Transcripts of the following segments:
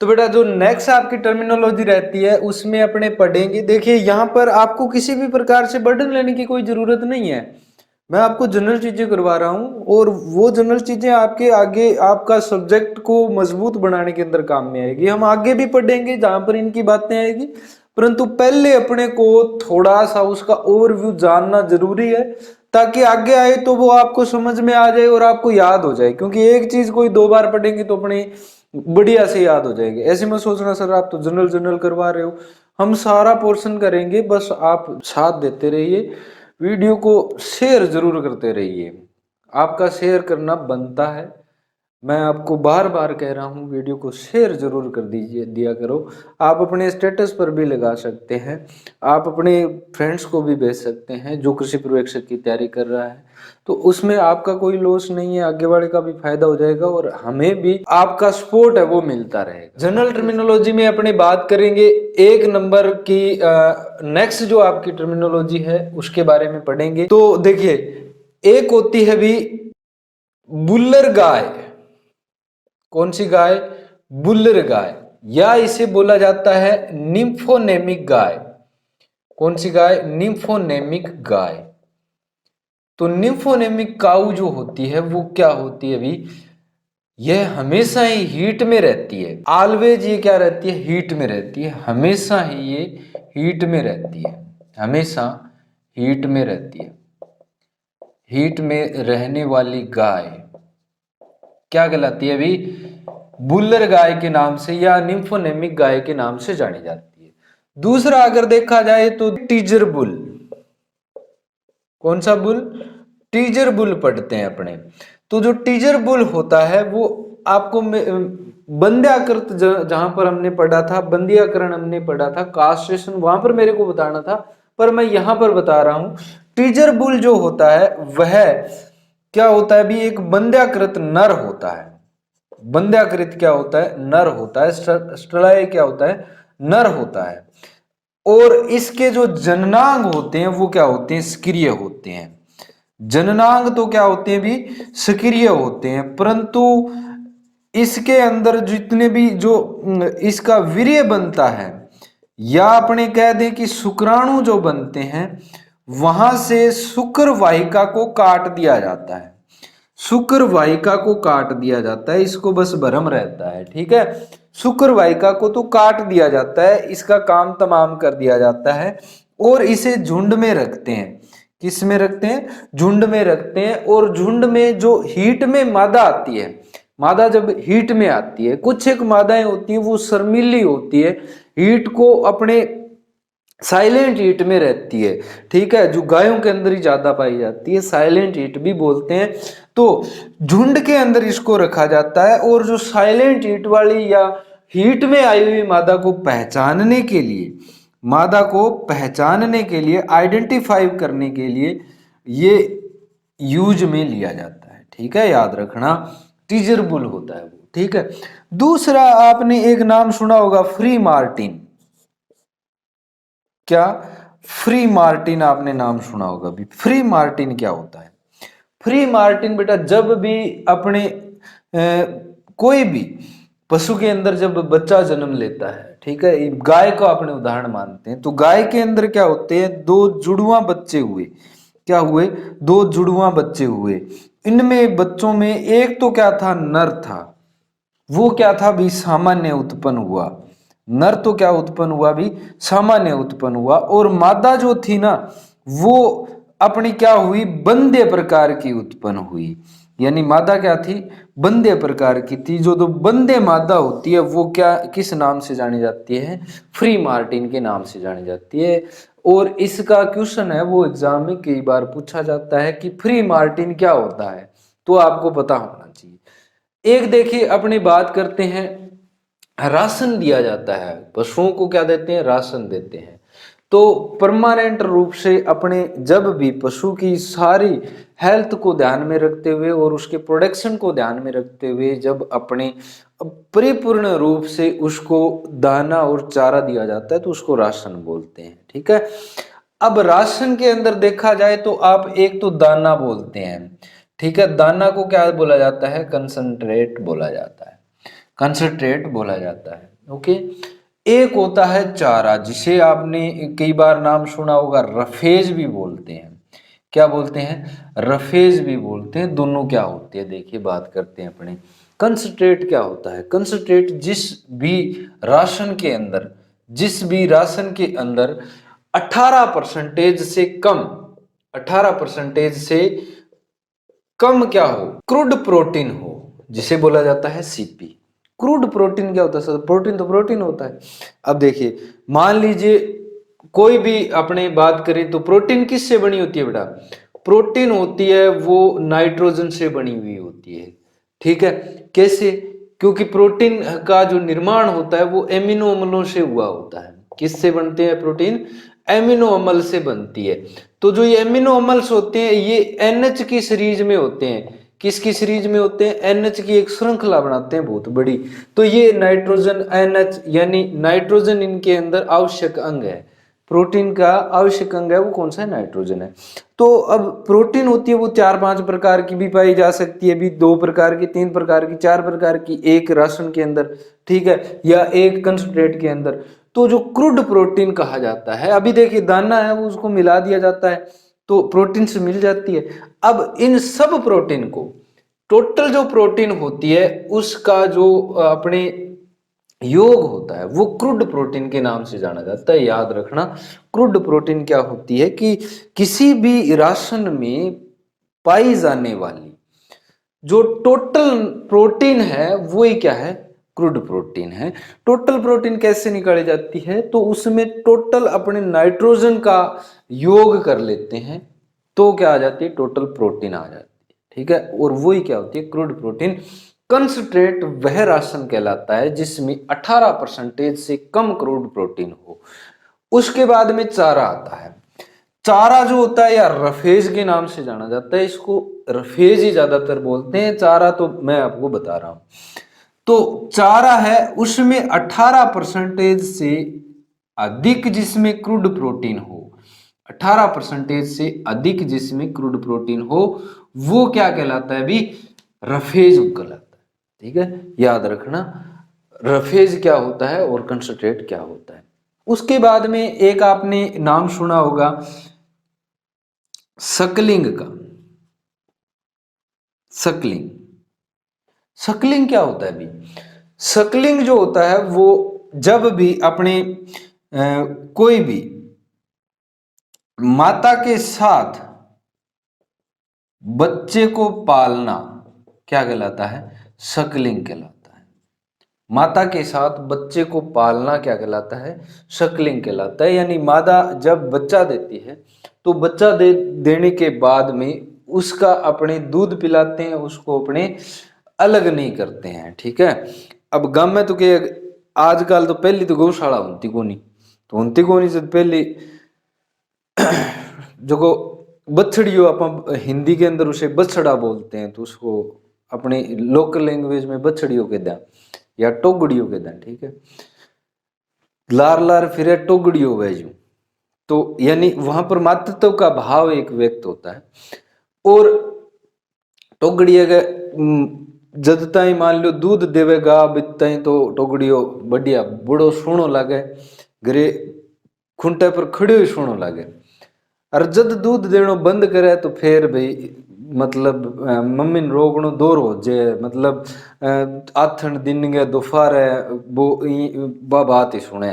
तो बेटा जो नेक्स्ट आपकी टर्मिनोलॉजी रहती है उसमें अपने पढ़ेंगे। देखिए यहाँ पर आपको किसी भी प्रकार से बर्डन लेने की कोई जरूरत नहीं है, मैं आपको जनरल चीजें करवा रहा हूँ और वो जनरल चीजें आपके आगे आपका सब्जेक्ट को मजबूत बनाने के अंदर काम में आएगी। हम आगे भी पढ़ेंगे जहां पर इनकी बातें आएगी, परंतु पहले अपने को थोड़ा सा उसका ओवरव्यू जानना जरूरी है, ताकि आगे आए तो वो आपको समझ में आ जाए और आपको याद हो जाए। क्योंकि एक चीज कोई दो बार पढ़ेंगे तो अपनी बढ़िया से याद हो जाएगी। ऐसे में सोचना सर आप तो जनरल जनरल करवा रहे हो, हम सारा पोर्शन करेंगे, बस आप साथ देते रहिए, वीडियो को शेयर जरूर करते रहिए। आपका शेयर करना बनता है, मैं आपको बार बार कह रहा हूँ वीडियो को शेयर जरूर कर दीजिए, दिया करो। आप अपने स्टेटस पर भी लगा सकते हैं, आप अपने फ्रेंड्स को भी भेज सकते हैं जो कृषि पर्यवेक्षक की तैयारी कर रहा है, तो उसमें आपका कोई लॉस नहीं है, आगे वाले का भी फायदा हो जाएगा और हमें भी आपका सपोर्ट है वो मिलता रहेगा। जनरल टर्मिनोलॉजी में अपनी बात करेंगे, एक नंबर की नेक्स्ट जो आपकी टर्मिनोलॉजी है उसके बारे में पढ़ेंगे। तो देखिए एक होती है भी बुल्लर गाय, कौन सी गाय? बुल्लर गाय, या इसे बोला जाता है निम्फोनेमिक गाय। कौन सी गाय? निम्फोनेमिक गाय। तो निम्फोनेमिक काऊ जो होती है वो क्या होती है भी? यह हमेशा ही हीट में रहती है, ऑलवेज ये क्या रहती है? हीट में रहती है, हमेशा ही ये हीट में रहती है, हमेशा हीट में रहती है। हीट में रहने वाली गाय क्या कहलाती है भी? बुल्लर गाय के नाम से या निम्फोनेमिक गाय के नाम से जानी जाती है। दूसरा अगर देखा जाए तो टीजर बुल, कौन सा बुल? टीजर बुल पढ़ते हैं अपने। तो जो टीजर बुल होता है वो आपको बंध्याकृत जहां पर हमने पढ़ा था, बंध्याकरण हमने पढ़ा था, कास्ट्रेशन वहां पर मेरे को बताना था, पर मैं यहां पर बता रहा हूं। टीजर बुल जो होता है वह क्या होता है भी? एक बंध्याकृत नर होता है। बंध्याकृत क्या होता है? नर होता है। स्टलाय क्या होता है? नर होता है। और इसके जो जननांग होते हैं वो क्या होते हैं? सक्रिय होते हैं। जननांग तो क्या होते हैं भी? सक्रिय होते हैं, परंतु इसके अंदर जितने भी जो इसका वीर्य बनता है, या अपने कह दें कि शुक्राणु जो बनते हैं, वहां से शुक्र वाहिका को काट दिया जाता है। शुक्र वाहिका को काट दिया जाता है, इसको बस भ्रम रहता है, ठीक है। शुक्र वाहिका को तो काट दिया जाता है, इसका काम तमाम कर दिया जाता है और इसे झुंड में रखते हैं। किस में रखते हैं? झुंड में रखते हैं। और झुंड में जो हीट में मादा आती है, मादा जब हीट में आती है, कुछ एक मादाएं होती हैं वो शर्मीली होती है, हीट को अपने साइलेंट हीट में रहती है, ठीक है, जो गायों के अंदर ही ज्यादा पाई जाती है, साइलेंट हीट भी बोलते हैं। तो झुंड के अंदर इसको रखा जाता है और जो साइलेंट हीट वाली या हीट में आई हुई मादा को पहचानने के लिए, मादा को पहचानने के लिए, आइडेंटिफाई करने के लिए ये यूज में लिया जाता है, ठीक है, याद रखना। टीजर बुल होता है वो, ठीक है। दूसरा आपने एक नाम सुना होगा, फ्री मार्टिन। क्या? फ्री मार्टिन आपने नाम सुना होगा भी। फ्री मार्टिन क्या होता है? फ्री मार्टिन बेटा जब भी अपने कोई भी पशु के अंदर जब बच्चा जन्म लेता है, ठीक है, गाय को अपने उदाहरण मानते हैं, तो गाय के अंदर क्या होते हैं? दो जुड़वा बच्चे हुए। क्या हुए? दो जुड़वा बच्चे हुए। इनमें बच्चों में एक तो क्या था? नर था। वो क्या था भी? सामान्य उत्पन्न हुआ। नर तो क्या उत्पन्न हुआ भी? सामान्य उत्पन्न हुआ। और मादा जो थी ना, वो अपनी क्या हुई? बंध्य प्रकार की उत्पन्न हुई। यानी मादा क्या थी? बंध्य प्रकार की थी। जो तो बंध्य मादा होती है वो क्या, किस नाम से जानी जाती है? फ्री मार्टिन के नाम से जानी जाती है। और इसका क्वेश्चन है वो एग्जाम में कई बार पूछा जाता है कि फ्री मार्टिन क्या होता है, तो आपको पता होना चाहिए। एक देखिए अपनी बात करते हैं, राशन दिया जाता है पशुओं को, क्या देते हैं? राशन देते हैं। तो परमानेंट रूप से अपने जब भी पशु की सारी हेल्थ को ध्यान में रखते हुए और उसके प्रोडक्शन को ध्यान में रखते हुए जब अपने परिपूर्ण रूप से उसको दाना और चारा दिया जाता है तो उसको राशन बोलते हैं, ठीक है। अब राशन के अंदर देखा जाए तो आप एक तो दाना बोलते हैं, ठीक है, दाना को क्या बोला जाता है? कंसंट्रेट बोला जाता है। कंसंट्रेट बोला जाता है। ओके, एक होता है चारा, जिसे आपने कई बार नाम सुना होगा, रफेज भी बोलते हैं। क्या बोलते हैं? रफेज भी बोलते हैं। दोनों क्या होते हैं देखिए, बात करते हैं अपने। कंसंट्रेट क्या होता है? कंसंट्रेट जिस भी राशन के अंदर 18% से कम, 18% से कम क्या हो, क्रूड प्रोटीन हो, जिसे बोला जाता है सीपी। क्रूड प्रोटीन क्या होता है सर? प्रोटीन तो प्रोटीन होता है। अब देखिए, मान लीजिए कोई भी अपने बात करें तो प्रोटीन किससे बनी होती है बेटा? प्रोटीन होती है वो नाइट्रोजन से बनी हुई होती है। ठीक है, कैसे? क्योंकि प्रोटीन का जो निर्माण होता है वो एमिनो अम्लों से हुआ होता है। किससे बनते हैं प्रोटीन? एमिनो अम्ल से बनती है। तो जो ये एमिनो अम्ल्स होते हैं ये एनएच की सीरीज में होते हैं। किसकी सीरीज में होते हैं? एनएच की एक श्रृंखला बनाते हैं बहुत बड़ी। तो ये नाइट्रोजन, एनएच, यानी नाइट्रोजन इनके अंदर आवश्यक अंग है। प्रोटीन का आवश्यक अंग है वो कौन सा है? नाइट्रोजन है। तो अब प्रोटीन होती है वो 4-5 प्रकार की भी पाई जा सकती है, भी 2 प्रकार की, 3 प्रकार की, 4 प्रकार की एक राशन के अंदर, ठीक है, या एक कंसंट्रेट के अंदर। तो जो क्रूड प्रोटीन कहा जाता है, अभी देखिए दाना है वो उसको मिला दिया जाता है तो प्रोटीन से मिल जाती है। अब इन सब प्रोटीन को, टोटल जो प्रोटीन होती है उसका जो अपने योग होता है वो क्रूड प्रोटीन के नाम से जाना जाता है। याद रखना, क्रूड प्रोटीन क्या होती है कि किसी भी राशन में पाई जाने वाली जो टोटल प्रोटीन है वो ही क्या है? क्रूड प्रोटीन है। टोटल प्रोटीन कैसे निकाली जाती है? तो उसमें टोटल अपने नाइट्रोजन का योग कर लेते हैं तो क्या आ जाती है? टोटल प्रोटीन आ जाती है। ठीक है, और वही क्या होती है? Crude protein. कंसंट्रेट वह राशन कहलाता है जिसमें 18% से कम क्रूड प्रोटीन हो। उसके बाद में चारा आता है। चारा जो होता है या रफेज के नाम से जाना जाता है, इसको रफेज ही ज्यादातर बोलते हैं, चारा तो मैं आपको बता रहा हूं। तो चारा है उसमें 18% से अधिक जिसमें क्रूड प्रोटीन हो, 18% से अधिक जिसमें क्रूड प्रोटीन हो, वो क्या कहलाता है? भी रफेज कहलाता है। ठीक है, याद रखना रफेज क्या होता है और कंसंट्रेट क्या होता है। उसके बाद में एक आपने नाम सुना होगा सकलिंग का। सकलिंग, सकलिंग क्या होता है भी? सकलिंग जो होता है वो जब भी अपने कोई भी माता के साथ बच्चे को पालना क्या कहलाता है? सकलिंग कहलाता है। माता के साथ बच्चे को पालना क्या कहलाता है? सकलिंग कहलाता है। यानी मादा जब बच्चा देती है तो बच्चा देने के बाद में उसका अपने दूध पिलाते हैं, उसको अपने अलग नहीं करते हैं। ठीक है, अब गांव में तो के आजकल तो पहली तो गौशाला होती कोनी, तो होती कोनी से पहली जो को बछड़ियों, अपन हिंदी के अंदर उसे बछड़ा बोलते हैं, तो उसको अपनी लोकल लैंग्वेज में बछड़ियों के दें या टोगड़ियों के दें। ठीक है, लार लार फिर टोगड़ियों वेजू, तो यानी वहां पर मातृत्व का भाव एक व्यक्त होता है। और टोगड़िया का जद ताई मान लो दूध देवेगा बिताई तो टोगड़ियो बढ़िया बड़ो सोनो लागे, घरे खूंटे पर खड़े ही सोनो लागे। और जद दूध देनो बंद करे तो फिर भाई मतलब मम्मी ने रोकनो दूर हो जे, मतलब आथन दिन के दोपहर वो बा बात ही सुने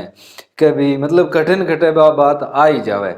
कि भाई मतलब कठिन कटे बा बात आ ही जावे,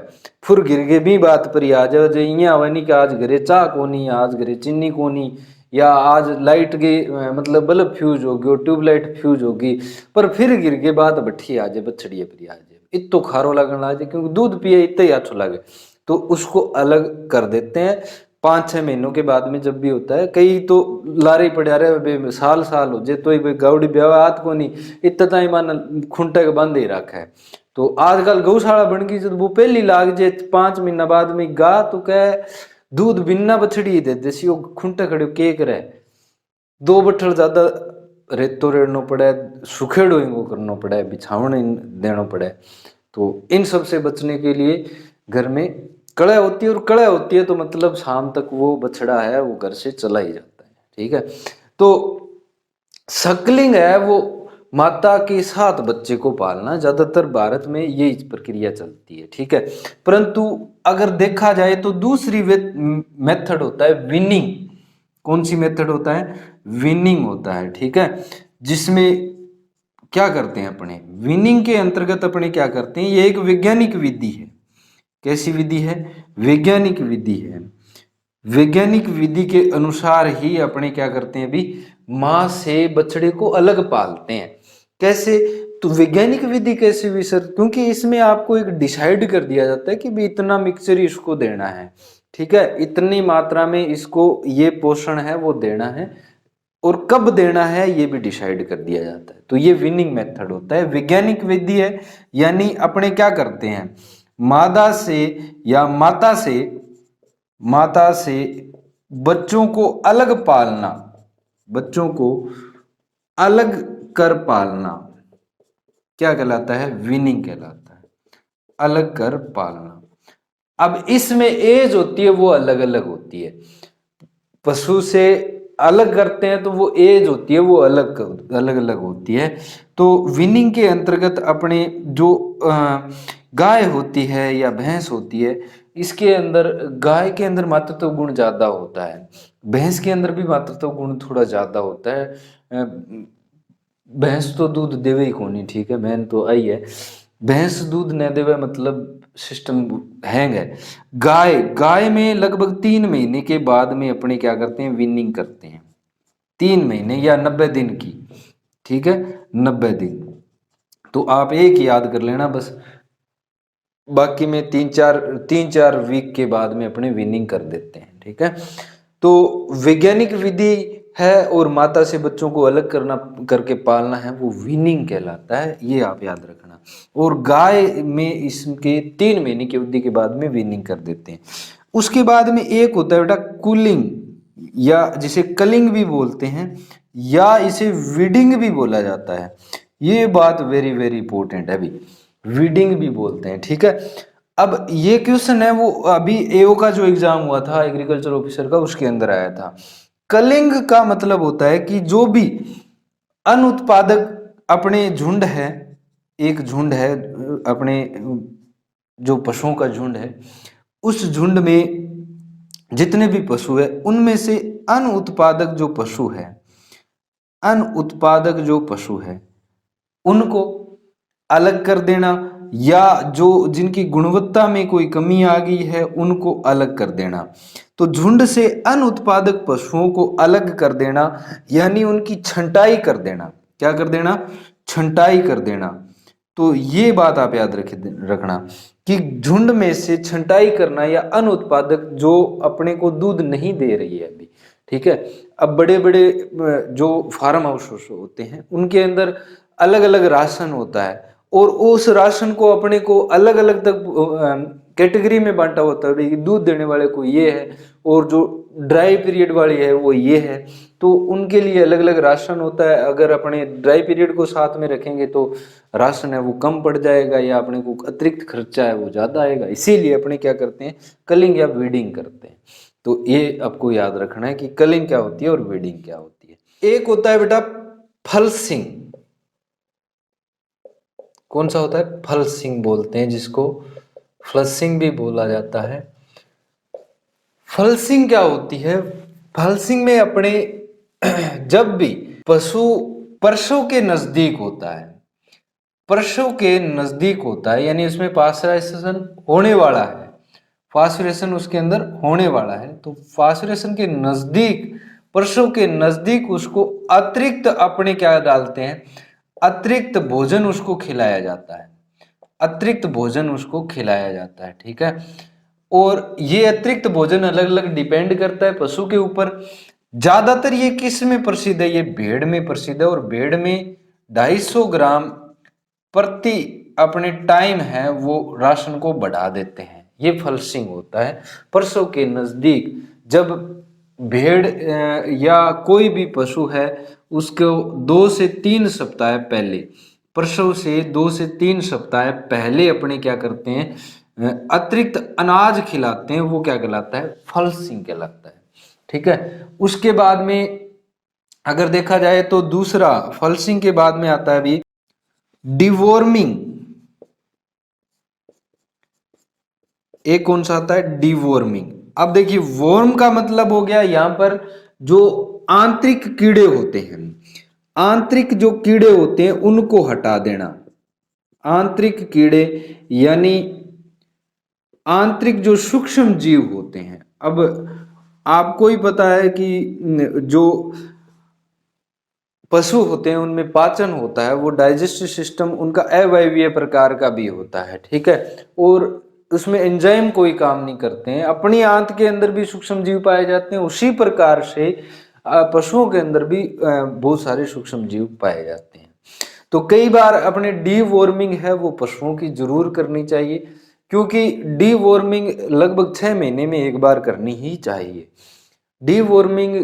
फुर गिर के भी बात पर ही आ जावे। जो इं आवे नहीं कि आज घरे चाह कोनी, आज घरे चीनी कोनी, या आज लाइट की मतलब बल्ब फ्यूज होगी और ट्यूबलाइट फ्यूज होगी, पर फिर गिर के बात बठी आ जाए, बछड़िए पर आ जाए, इतो खारो लगन लग जाए क्योंकि दूध पिए इतना ही अच्छो लगे, तो उसको अलग कर देते हैं। 5-6 महीनों के बाद में जब भी होता है, कई तो लारे पड़ा रहे साल साल हो जे तो ही गावड़ी ब्याह हाथ को नहीं इतना ही मान खूंटे के बांधे ही रखा है। तो आजकल गौशाला बन गई, जब वो पहली लाग जे 5 महीना बाद में गा तो कह दूध बिना बछड़ी दे देसी खूंटे खड़े के करे, 2 बठर ज्यादा रेतो रेड़नो पड़े, सुखेड़ो इनको करना पड़े, बिछावने देना पड़े। तो इन सब से बचने के लिए घर में कड़ा होती है, और कड़ा होती है तो मतलब शाम तक वो बछड़ा है वो घर से चला ही जाता है। ठीक है, तो सकलिंग है वो माता के साथ बच्चे को पालना, ज्यादातर भारत में ये प्रक्रिया चलती है, ठीक है। परंतु अगर देखा जाए तो दूसरी मेथड होता है विनिंग। कौन सी मेथड होता है? विनिंग होता है, ठीक है। जिसमें क्या करते हैं अपने, विनिंग के अंतर्गत अपने क्या करते हैं, ये एक वैज्ञानिक विधि है। कैसी विधि है? वैज्ञानिक विधि है। वैज्ञानिक विधि के अनुसार ही अपने क्या करते हैं, अभी माँ से बछड़े को अलग पालते हैं। कैसे? तो वैज्ञानिक विधि कैसे भी सर? क्योंकि इसमें आपको एक डिसाइड कर दिया जाता है कि भी इतना मिक्सचर इसको देना है, ठीक है, इतनी मात्रा में इसको ये पोषण है वो देना है, और कब देना है ये भी डिसाइड कर दिया जाता है। तो ये विनिंग मेथड होता है, वैज्ञानिक विधि है। यानी अपने क्या करते हैं, मादा से या माता से बच्चों को अलग पालना, बच्चों को अलग कर पालना क्या कहलाता है? विनिंग कहलाता है, अलग कर पालना। अब इसमें एज होती है वो अलग अलग होती है, पशु से अलग करते हैं तो वो एज होती है वो अलग अलग अलग होती है। तो विनिंग के अंतर्गत अपने जो गाय होती है या भैंस होती है, इसके अंदर गाय के अंदर मातृत्व गुण ज्यादा होता है, भैंस के अंदर भी मातृत्व गुण थोड़ा ज्यादा होता है। भैंस तो दूध देवे ही कोनी, ठीक है, मैन तो आई है, भैंस दूध न देवे मतलब सिस्टम हैंग है। गाय गाय में लगभग 3 महीने के बाद में अपने क्या करते हैं, विनिंग करते हैं, 3 महीने या 90 दिन की, ठीक है, 90 दिन। तो आप एक याद कर लेना बस, बाकी में 3-4 वीक के बाद में अपने विनिंग कर देते हैं, ठीक है। तो वैज्ञानिक विधि है और माता से बच्चों को अलग करना करके पालना है वो विनिंग कहलाता है, ये आप याद रखना। और गाय में इसके 3 महीने की अवधि के बाद में विनिंग कर देते हैं। उसके बाद में एक होता है बेटा कूलिंग, या जिसे कलिंग भी बोलते हैं, या इसे वीडिंग भी बोला जाता है। ये बात वेरी वेरी इंपॉर्टेंट है, अभी वीडिंग भी बोलते हैं, ठीक है। अब ये क्वेश्चन है वो अभी एओ का जो एग्जाम हुआ था एग्रीकल्चर ऑफिसर का, उसके अंदर आया था। कलिंग का मतलब होता है कि जो भी अनुत्पादक अपने झुंड है, एक झुंड है अपने जो पशुओं का झुंड है, उस झुंड में जितने भी पशु है उनमें से अनुत्पादक जो पशु है, अनुत्पादक जो पशु है उनको अलग कर देना, या जो जिनकी गुणवत्ता में कोई कमी आ गई है उनको अलग कर देना। तो झुंड से अनुत्पादक पशुओं को अलग कर देना यानी उनकी छंटाई कर देना। क्या कर देना? छंटाई कर देना। तो ये बात आप याद रखना कि झुंड में से छंटाई करना या अनुत्पादक जो अपने को दूध नहीं दे रही है अभी, ठीक है। अब बड़े बड़े जो फार्म हाउस होते हैं उनके अंदर अलग अलग राशन होता है, और उस राशन को अपने को अलग अलग तक कैटेगरी में बांटा होता है, भाई दूध देने वाले को ये है और जो ड्राई पीरियड वाली है वो ये है। तो उनके लिए अलग अलग राशन होता है। अगर अपने ड्राई पीरियड को साथ में रखेंगे तो राशन है वो कम पड़ जाएगा, या अपने को अतिरिक्त खर्चा है वो ज्यादा आएगा, इसीलिए अपने क्या करते हैं, कलिंग या वीडिंग करते हैं। तो ये आपको याद रखना है कि कलिंग क्या होती है और वीडिंग क्या होती है। एक होता है बेटा फलसिंग। कौन सा होता है? फलसिंग बोलते हैं, जिसको फ्लसिंग भी बोला जाता है। फलसिंग क्या होती है? फलसिंग में अपने जब भी पशु प्रसव के नजदीक होता है, प्रसव के नजदीक होता है यानी उसमें पास्चुराइजेशन होने वाला है, पास्चुरेशन उसके अंदर होने वाला है, तो पास्चुरेशन के नजदीक, प्रसव के नजदीक उसको अतिरिक्त अपने क्या डालते हैं, अतिरिक्त भोजन उसको खिलाया जाता है, अतिरिक्त भोजन उसको खिलाया जाता है, ठीक है। और ये अतिरिक्त भोजन अलग अलग डिपेंड करता है पशु के ऊपर। ज्यादातर ये किस में प्रसिद्ध है? ये भेड़ में प्रसिद्ध है, और भेड़ में 250 ग्राम प्रति अपने टाइम है वो राशन को बढ़ा देते हैं। ये फलसिंग होता है प्रसव के नजदीक, जब भेड़ या कोई भी पशु है उसको 2 से 3 सप्ताह पहले, प्रसव से 2 से 3 सप्ताह पहले अपने क्या करते हैं, अतिरिक्त अनाज खिलाते हैं, वो क्या कहलाता है? फलसिंग कहलाता है, ठीक है। उसके बाद में अगर देखा जाए तो दूसरा फल्सिंग के बाद में आता है अभी डिवॉर्मिंग। एक कौन सा आता है? डिवॉर्मिंग। अब देखिए वॉर्म का मतलब हो गया यहां पर जो आंतरिक कीड़े होते हैं, आंतरिक जो कीड़े होते हैं उनको हटा देना। आंतरिक कीड़े यानी आंतरिक जो सूक्ष्म जीव होते हैं। अब आपको ही पता है कि जो पशु होते हैं उनमें पाचन होता है, वो डाइजेस्टिव सिस्टम उनका अवायवीय प्रकार का भी होता है, ठीक है। और उसमें एंजाइम कोई काम नहीं करते हैं। अपनी आंत के अंदर भी सूक्ष्म जीव पाए जाते हैं, उसी प्रकार से पशुओं के अंदर भी बहुत सारे सूक्ष्म जीव पाए जाते हैं। तो कई बार अपने डीवॉर्मिंग है वो पशुओं की जरूर करनी चाहिए, क्योंकि डीवॉर्मिंग लगभग 6 महीने में एक बार करनी ही चाहिए। डीवॉर्मिंग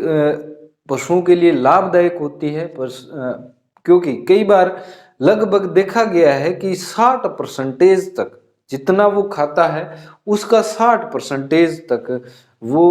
पशुओं के लिए लाभदायक होती है, क्योंकि कई बार लगभग देखा गया है कि 60% तक जितना वो खाता है उसका 60% तक वो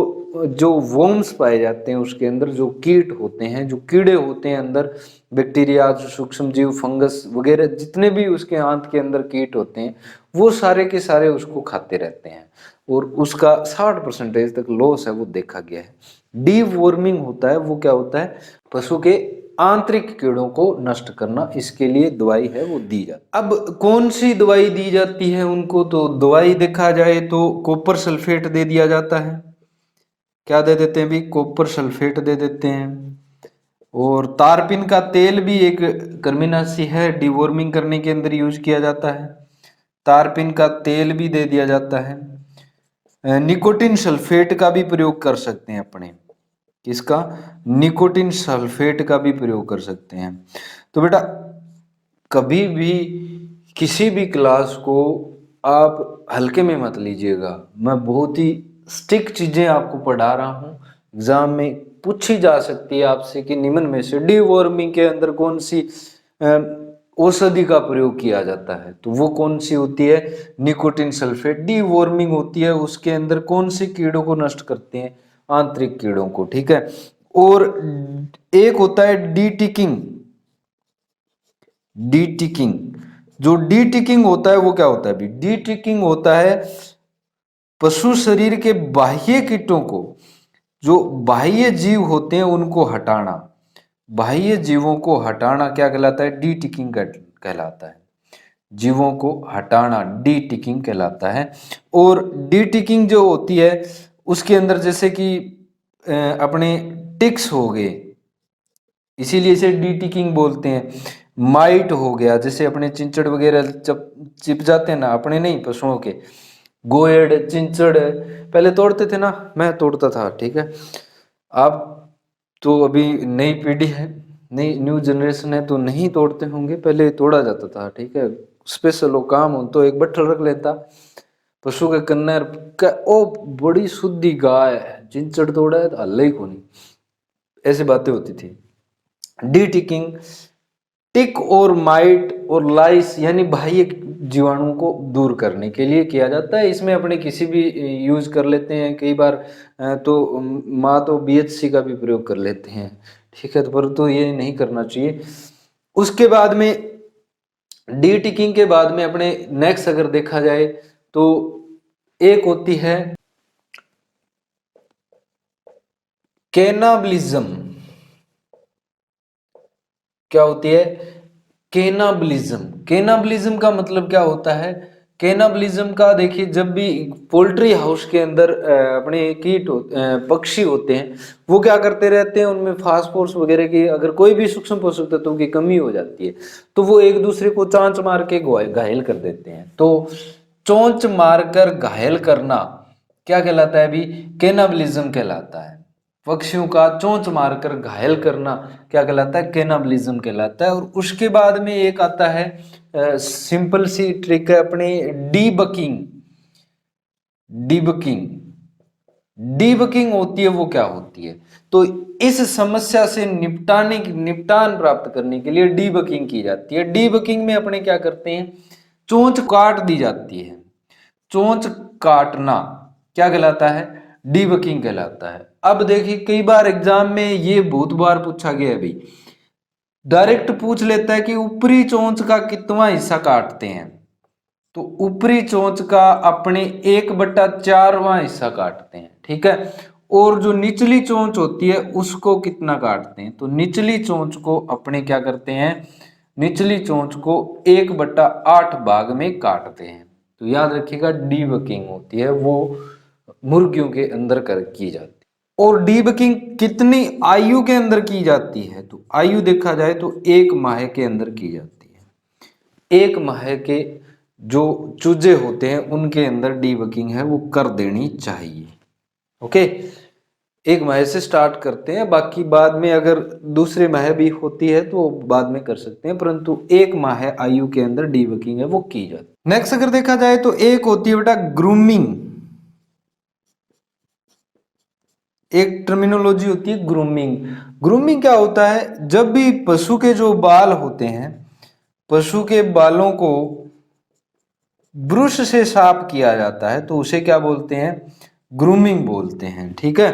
जो वॉर्म्स पाए जाते हैं उसके अंदर, जो कीट होते हैं, जो कीड़े होते हैं अंदर, बैक्टीरिया, जो सूक्ष्म जीव, फंगस वगैरह जितने भी उसके आंत के अंदर कीट होते हैं वो सारे के सारे उसको खाते रहते हैं और उसका 60% तक लॉस है वो देखा गया है। डीवॉर्मिंग होता है वो क्या होता है? पशु के आंतरिक कीड़ों को नष्ट करना, इसके लिए दवाई है वो दी जाती है। अब कौन सी दवाई दी जाती है उनको? तो दवाई देखा जाए तो कॉपर सल्फेट दे दिया जाता है। क्या दे देते हैं भी? कॉपर सल्फेट दे देते हैं। और तारपीन का तेल भी एक कृमिनाशी है, डिवॉर्मिंग करने के अंदर यूज किया जाता है। तारपीन का तेल भी दे दिया जाता है। निकोटिन सल्फेट का भी प्रयोग कर सकते हैं अपने। किसका? निकोटिन सल्फेट का भी प्रयोग कर सकते हैं। तो बेटा कभी भी किसी भी क्लास को आप हल्के में मत लीजिएगा। मैं बहुत ही स्टिक चीजें आपको पढ़ा रहा हूँ। एग्जाम में पूछी जा सकती है आपसे कि निम्न में से डीवॉर्मिंग के अंदर कौन सी औषधि का प्रयोग किया जाता है? तो वो कौन सी होती है? Nicotine sulphate. डीवॉर्मिंग होती है उसके अंदर कौन से कीड़ों को नष्ट करते हैं? आंतरिक कीड़ों को, ठीक है। और एक होता है डी टिकिंग। डी टिकिंग, जो डी टिकिंग होता है वो क्या होता है? डी टिकिंग होता है पशु शरीर के बाह्य कीटों को, जो बाह्य जीव होते हैं उनको हटाना। बाह्य जीवों को हटाना क्या कहलाता है? डी टिकिंग कहलाता है। जीवों को हटाना डी टिकिंग कहलाता है। और डी टिकिंग जो होती है उसके अंदर जैसे कि अपने टिक्स हो गए, इसीलिए इसे डी टिकिंग बोलते हैं। माइट हो गया, जैसे अपने चिंचड़ वगैरह चिप जाते हैं ना, अपने नहीं पशुओं के, गोएड, चिंचड़ पहले तोड़ते थे ना, मैं तोड़ता था, ठीक है। आप तो अभी नई पीढ़ी है, नई न्यू जनरेशन है तो नहीं तोड़ते होंगे, पहले तोड़ा जाता था, ठीक है। स्पेशल काम हो तो एक बट्ठल रख लेता पशु के कन्नर का, ओ बड़ी शुद्धि गाय है, चिंचड़ तोड़ा है तो हल्ला ही को नहीं, ऐसी बातें होती थी। डी टिकिंग टिक और माइट और लाइस यानी बाह्य जीवाणुओं को दूर करने के लिए किया जाता है। इसमें अपने किसी भी यूज कर लेते हैं, कई बार तो माँ तो BHC का भी प्रयोग कर लेते हैं, ठीक है। तो पर तो ये नहीं करना चाहिए। उसके बाद में डी टिकिंग के बाद में अपने नेक्स्ट अगर देखा जाए तो एक होती है कैनाबलिज्म। क्या होती है? कैनाबलिज्म। कैनाबलिज्म का मतलब क्या होता है? कैनाबलिज्म का देखिए, जब भी पोल्ट्री हाउस के अंदर अपने कीट पक्षी होते हैं वो क्या करते रहते हैं, उनमें फास्फोरस वगैरह की अगर कोई भी सूक्ष्म पोषक तत्वों की कमी हो जाती है तो वो एक दूसरे को चांच मार के घायल कर देते हैं। तो चोंच मारकर घायल करना क्या कहलाता है? अभी कैनाबलिज्म कहलाता है। पक्षियों का चोंच मारकर घायल करना क्या कहलाता है? कैनाबलिज्म कहलाता है। और उसके बाद में एक आता है सिंपल सी ट्रिक है अपनी, डीबकिंग। डीबकिंग डीबकिंग होती है वो क्या होती है? तो इस समस्या से निपटान प्राप्त करने के लिए डीबकिंग की जाती है। डीबकिंग में अपने क्या करते हैं, चोंच काट दी जाती है। चोंच काटना क्या कहलाता है? डीबकिंग कहलाता है। अब देखिए कई बार एग्जाम में ये बहुत बार पूछा गया है भाई, डायरेक्ट पूछ लेता है कि ऊपरी चोंच का कितना हिस्सा काटते हैं, तो ऊपरी चोंच का अपने 1/4वां हिस्सा काटते हैं, ठीक है। और जो निचली चोंच होती है उसको कितना काटते हैं, तो निचली चोंच को अपने क्या करते हैं, निचली चोंच को 1/8 भाग में काटते हैं। तो याद रखिएगा डीबकिंग होती है वो मुर्गियों के अंदर की जाती है। और डीबकिंग कितनी आयु के अंदर की जाती है, तो आयु देखा जाए तो 1 माह के अंदर की जाती है। 1 माह के जो चूजे होते हैं उनके अंदर डीबकिंग है वो कर देनी चाहिए। ओके, 1 माह से स्टार्ट करते हैं, बाकी बाद में अगर दूसरे माह भी होती है तो बाद में कर सकते हैं, परंतु 1 माह आयु के अंदर डीबकिंग है वो की जाती है। नेक्स्ट अगर देखा जाए तो एक होती है बेटा ग्रूमिंग, एक टर्मिनोलॉजी होती है ग्रूमिंग। ग्रूमिंग क्या होता है, जब भी पशु के जो बाल होते हैं, पशु के बालों को ब्रश से साफ किया जाता है तो उसे क्या बोलते हैं, ग्रूमिंग बोलते हैं, ठीक है।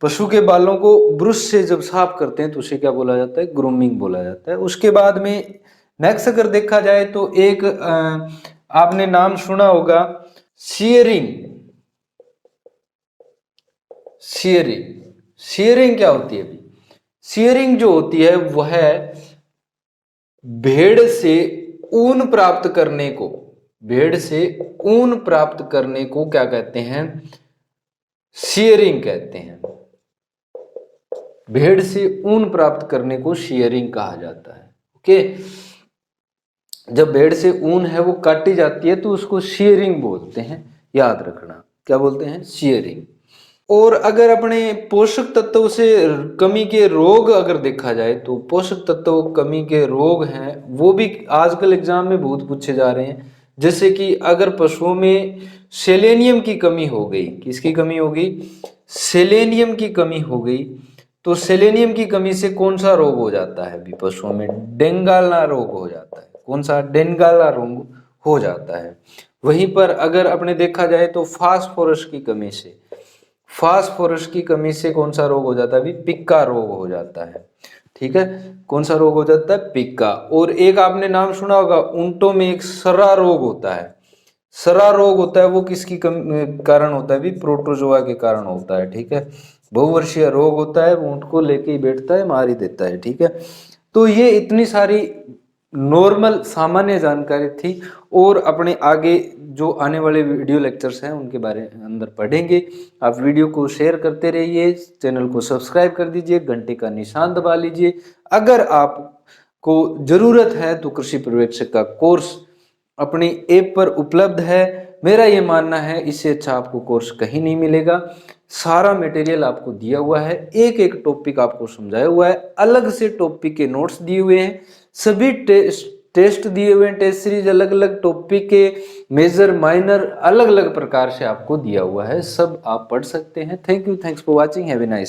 पशु के बालों को ब्रश से जब साफ करते हैं तो उसे क्या बोला जाता है, ग्रूमिंग बोला जाता है। उसके बाद में नेक्स्ट अगर देखा जाए तो एक आपने नाम सुना होगा शेयरिंग। शेयरिंग, शेयरिंग क्या होती है अभी, शेयरिंग जो होती है वह भेड़ से ऊन प्राप्त करने को, भेड़ से ऊन प्राप्त करने को क्या कहते हैं, शेयरिंग कहते हैं। भेड़ से ऊन प्राप्त करने को शेयरिंग कहा जाता है। ओके, जब भेड़ से ऊन है वो काटी जाती है तो उसको शेयरिंग बोलते हैं, याद रखना क्या बोलते हैं, शेयरिंग। और अगर अपने पोषक तत्व से कमी के रोग अगर देखा जाए तो पोषक तत्व कमी के रोग हैं वो भी आजकल एग्जाम में बहुत पूछे जा रहे हैं। जैसे कि अगर पशुओं में सेलेनियम की कमी हो गई, किसकी कमी हो गई, सेलेनियम की कमी हो गई, तो सेलेनियम की कमी से कौन सा रोग हो जाता है, भी पशुओं में डेंगुला रोग हो जाता है। कौन सा, डेंगुला रोग हो जाता है। वहीं पर अगर अपने देखा जाए तो फास्फोरस की कमी से, फास्फोरस की कमी से कौन सा रोग हो जाता है, भी पिक्का रोग हो जाता है, ठीक है। कौन सा रोग हो जाता है, पिक्का। और एक आपने नाम सुना होगा ऊंटों में एक सरा रोग होता है, सरा रोग होता है वो किसकी कारण होता है, भी प्रोटोजोआ के कारण होता है, ठीक है। बहुवर्षीय रोग होता है, ऊंट को लेके ही बैठता है, मार ही देता है, ठीक है। तो ये इतनी सारी नॉर्मल सामान्य जानकारी थी, और अपने आगे जो आने वाले वीडियो लेक्चर्स हैं उनके बारे में अंदर पढ़ेंगे। आप वीडियो को शेयर करते रहिए, चैनल को सब्सक्राइब कर दीजिए, घंटे का निशान दबा लीजिए। अगर आपको ज़रूरत है तो कृषि पर्यवेक्षक का कोर्स अपनी ऐप पर उपलब्ध है। मेरा ये मानना है इससे अच्छा आपको कोर्स कहीं नहीं मिलेगा। सारा मटेरियल आपको दिया हुआ है, एक एक टॉपिक आपको समझाया हुआ है, अलग से टॉपिक के नोट्स दिए हुए हैं, सभी टेस्ट दिए हुए हैं, टेस्ट सीरीज अलग अलग टॉपिक के, मेजर माइनर अलग अलग प्रकार से आपको दिया हुआ है, सब आप पढ़ सकते हैं। Thank you, thanks for watching, have a nice.